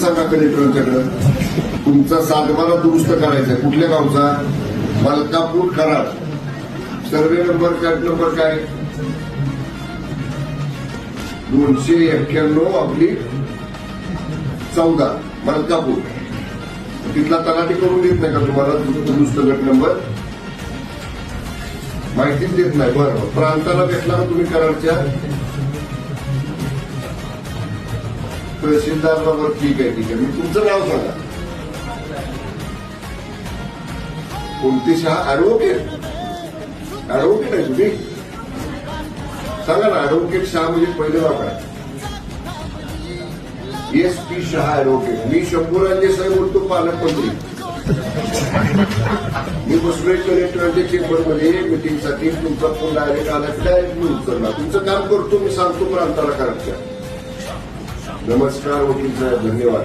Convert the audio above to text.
सांगा कलेक्टरांच्याकडे. तुमचा सातबारा दुरुस्त करायचा आहे. कुठल्या गावचा? Malkapur Karad. Survey number flat number काय? 291/14 मलकापूर. तिथला तलाठी करून देत नाही का तुम्हाला दुरुस्त गट नंबर? माहितीच देत नाही. बरं, प्रांताला भेटला ना तुम्ही कराडच्या तहसीलदार बाबा? ठीक आहे. मी तुमचं नाव सांगा. कोणती शहा? ऍडव्होकेट आहे तुम्ही? सांगा ना. ऍडव्होकेट शहा म्हणजे पहिलं नाव काय? SP Shah advocate. मी शंभूराजे साहेब बोलतो, पालकमंत्री. मी बसलोय कलेक्टरांच्या चेंबरमध्ये मिटिंगसाठी. तुमचा फोन डायरेक्ट आला की डायरेक्ट मी उचलला. तुमचं काम करतो मी, सांगतो प्रांताला करायचं. नमस्कार वकील साहेब, धन्यवाद.